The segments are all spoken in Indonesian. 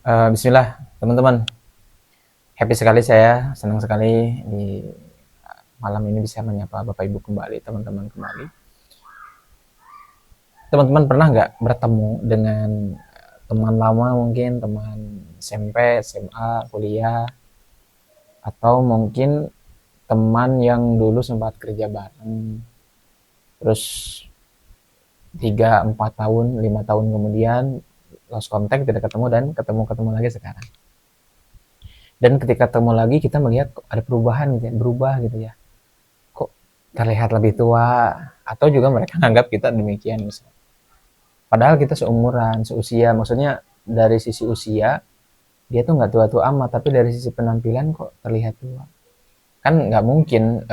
Bismillah, teman-teman. Happy sekali saya, senang sekali di malam ini bisa menyapa Bapak Ibu kembali, teman-teman kembali. Teman-teman pernah nggak bertemu dengan teman lama mungkin, teman SMP, SMA, kuliah, atau mungkin teman yang dulu sempat kerja bareng, terus 3, 4 tahun, 5 tahun kemudian lost contact, tidak ketemu dan ketemu-ketemu lagi sekarang. Dan ketika ketemu lagi kita melihat kok ada perubahan gitu ya, berubah gitu ya. Kok terlihat lebih tua, atau juga mereka anggap kita demikian misalnya. Padahal kita seumuran, seusia, maksudnya dari sisi usia dia tuh nggak tua-tua amat, tapi dari sisi penampilan kok terlihat tua. Kan nggak mungkin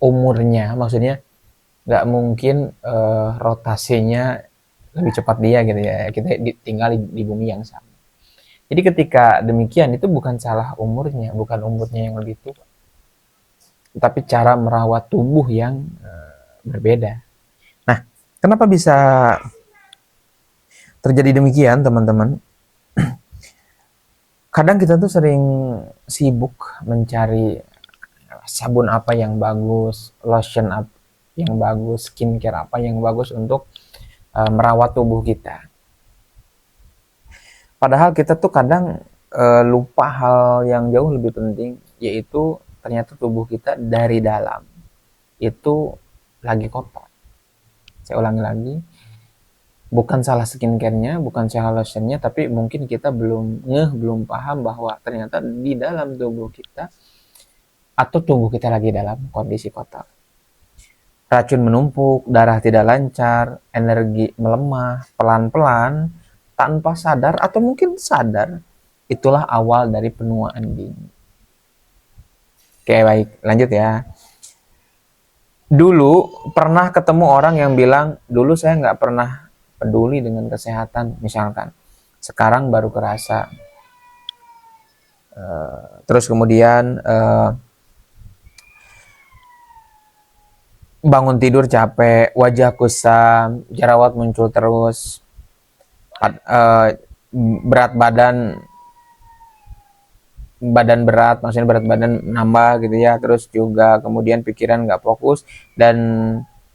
umurnya, maksudnya nggak mungkin rotasinya lebih cepat dia gitu ya. Kita tinggal di bumi yang sama. Jadi ketika demikian itu bukan salah umurnya, bukan umurnya yang lebih tua, tapi cara merawat tubuh yang berbeda. Nah, kenapa bisa terjadi demikian, teman-teman? Kadang kita tuh sering sibuk mencari sabun apa yang bagus, lotion apa yang bagus, skincare apa yang bagus untuk merawat tubuh kita. Padahal kita tuh kadang lupa hal yang jauh lebih penting, yaitu ternyata tubuh kita dari dalam itu lagi kotor. Saya ulangi lagi, bukan salah skincare-nya, bukan salah lotionnya, tapi mungkin kita belum paham bahwa ternyata di dalam tubuh kita atau tubuh kita lagi dalam kondisi kotor. Racun menumpuk, darah tidak lancar, energi melemah pelan-pelan tanpa sadar atau mungkin sadar. Itulah awal dari penuaan dini. Oke, baik, lanjut ya. Dulu pernah ketemu orang yang bilang, dulu saya nggak pernah peduli dengan kesehatan, misalkan. Sekarang baru kerasa. Terus kemudian bangun tidur capek, wajah kusam, jerawat muncul terus, berat badan berat, maksudnya berat badan nambah gitu ya, terus juga kemudian pikiran nggak fokus, dan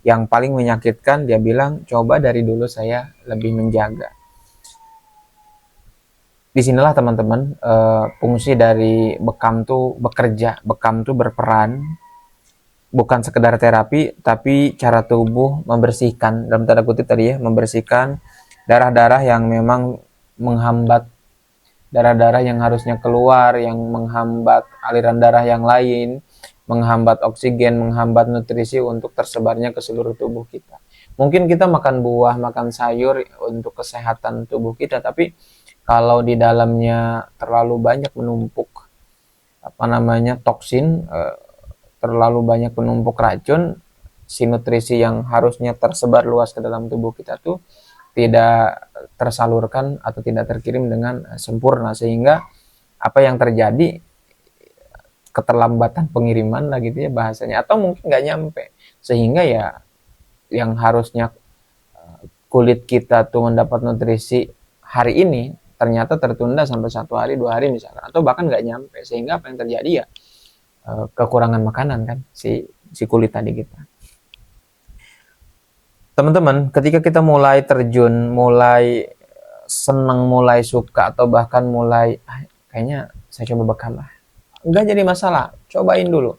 yang paling menyakitkan dia bilang, coba dari dulu saya lebih menjaga. Disinilah teman-teman fungsi dari bekam tuh bekerja, bekam tuh berperan, bukan sekedar terapi, tapi cara tubuh membersihkan, dalam tanda kutip tadi ya, membersihkan darah-darah yang memang menghambat, darah-darah yang harusnya keluar, yang menghambat aliran darah yang lain, menghambat oksigen, menghambat nutrisi untuk tersebarnya ke seluruh tubuh kita. Mungkin kita makan buah, makan sayur untuk kesehatan tubuh kita, tapi kalau di dalamnya terlalu banyak menumpuk toksin, terlalu banyak menumpuk racun, si nutrisi yang harusnya tersebar luas ke dalam tubuh kita tuh tidak tersalurkan atau tidak terkirim dengan sempurna, sehingga apa yang terjadi, keterlambatan pengiriman lah gitu ya bahasanya, atau mungkin nggak nyampe, sehingga ya yang harusnya kulit kita tuh mendapat nutrisi hari ini ternyata tertunda sampai 1 hari 2 hari misalkan, atau bahkan nggak nyampe, sehingga apa yang terjadi ya kekurangan makanan kan si kulit tadi kita. Teman-teman, ketika kita mulai terjun, mulai senang, mulai suka, atau bahkan mulai kayaknya saya coba bekam lah, nggak jadi masalah, cobain dulu.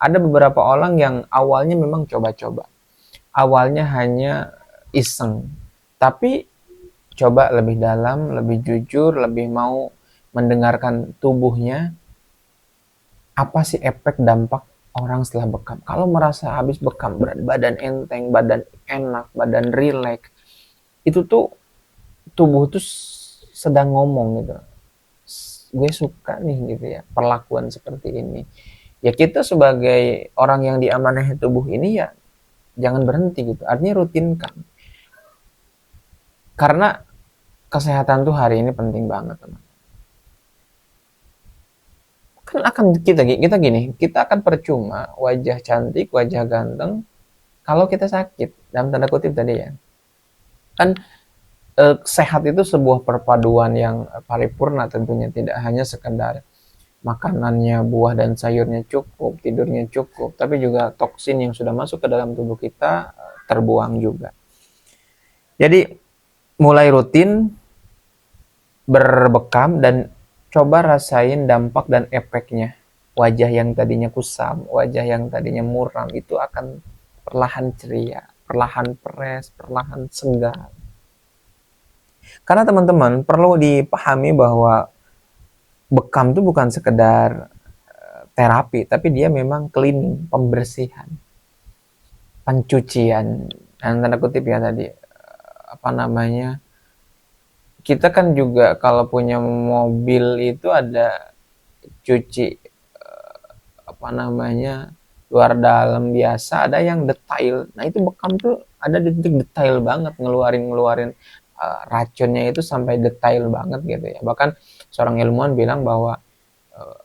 Ada beberapa orang yang awalnya memang coba-coba, awalnya hanya iseng, tapi coba lebih dalam, lebih jujur, lebih mau mendengarkan tubuhnya, apa sih efek dampak orang setelah bekam. Kalau merasa habis bekam, badan enteng, badan enak, badan rileks, itu tuh tubuh tuh sedang ngomong gitu, gue suka nih gitu ya perlakuan seperti ini. Ya kita sebagai orang yang diamanahi tubuh ini ya jangan berhenti gitu, artinya rutinkan, karena kesehatan tuh hari ini penting banget teman. Kan akan kita gini, kita akan percuma wajah cantik, wajah ganteng kalau kita sakit, dalam tanda kutip tadi ya. Kan Sehat itu sebuah perpaduan yang paripurna tentunya, tidak hanya sekedar makanannya, buah dan sayurnya cukup, tidurnya cukup, tapi juga toksin yang sudah masuk ke dalam tubuh kita terbuang juga. Jadi mulai rutin berbekam dan coba rasain dampak dan efeknya. Wajah yang tadinya kusam, wajah yang tadinya muram itu akan perlahan ceria, perlahan fresh, perlahan segar. Karena teman-teman perlu dipahami bahwa bekam itu bukan sekedar terapi, tapi dia memang cleaning, pembersihan, pencucian, dan tanda kutip ya tadi, apa namanya, kita kan juga kalau punya mobil itu ada cuci apa namanya luar dalam biasa, ada yang detail. Nah itu bekam tuh ada di titik detail banget, ngeluarin racunnya itu sampai detail banget gitu ya. Bahkan seorang ilmuwan bilang bahwa uh,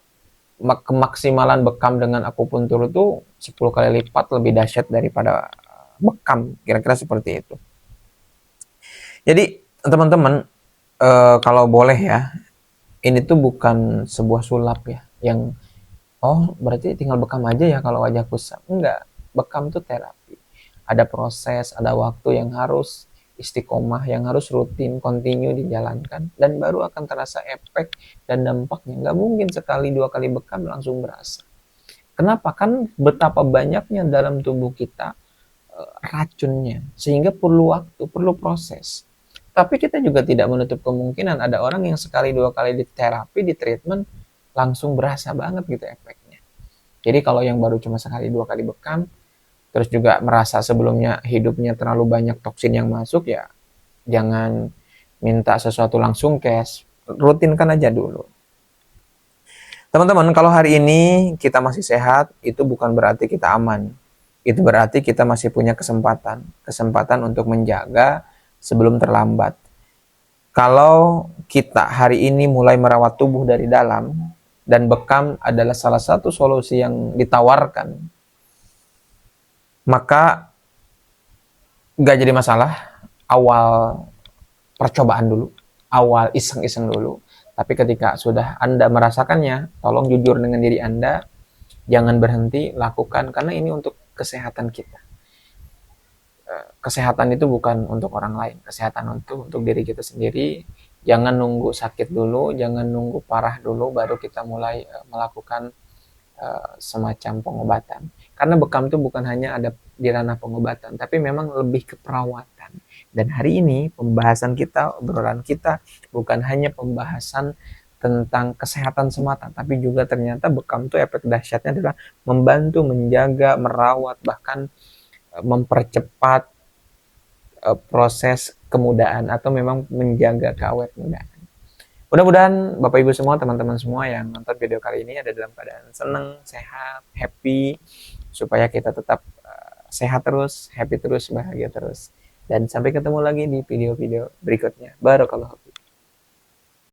kemaksimalan bekam dengan akupuntur itu 10 kali lipat lebih dahsyat daripada bekam, kira-kira seperti itu. Jadi teman-teman, kalau boleh ya, ini tuh bukan sebuah sulap ya, yang oh berarti tinggal bekam aja ya kalau wajah kusam. Enggak, bekam tuh terapi. Ada proses, ada waktu yang harus istiqomah, yang harus rutin, continue dijalankan, dan baru akan terasa efek dan dampaknya. Nggak mungkin sekali dua kali bekam langsung berasa. Kenapa? Kan betapa banyaknya dalam tubuh kita racunnya, sehingga perlu waktu, perlu proses. Tapi kita juga tidak menutup kemungkinan ada orang yang sekali dua kali di terapi, di treatment, langsung berasa banget gitu efeknya. Jadi kalau yang baru cuma sekali dua kali bekam, terus juga merasa sebelumnya hidupnya terlalu banyak toksin yang masuk, ya jangan minta sesuatu langsung cash, rutinkan aja dulu. Teman-teman, kalau hari ini kita masih sehat, itu bukan berarti kita aman. Itu berarti kita masih punya kesempatan untuk menjaga sebelum terlambat. Kalau kita hari ini mulai merawat tubuh dari dalam, dan bekam adalah salah satu solusi yang ditawarkan, maka gak jadi masalah awal percobaan dulu, awal iseng-iseng dulu. Tapi ketika sudah Anda merasakannya, tolong jujur dengan diri Anda, jangan berhenti, lakukan, karena ini untuk kesehatan kita. Kesehatan itu bukan untuk orang lain, kesehatan untuk diri kita sendiri. Jangan nunggu sakit dulu, jangan nunggu parah dulu, baru kita mulai melakukan semacam pengobatan. Karena bekam itu bukan hanya ada di ranah pengobatan, tapi memang lebih ke perawatan. Dan hari ini pembahasan kita, obrolan kita bukan hanya pembahasan tentang kesehatan semata, tapi juga ternyata bekam itu efek dahsyatnya adalah membantu, menjaga, merawat, bahkan mempercepat proses kemudahan atau memang menjaga keawet mudaan. Mudah-mudahan Bapak Ibu semua, teman-teman semua yang nonton video kali ini ada dalam keadaan senang, sehat, happy, supaya kita tetap sehat terus, happy terus, bahagia terus. Dan sampai ketemu lagi di video-video berikutnya. Barakallahu.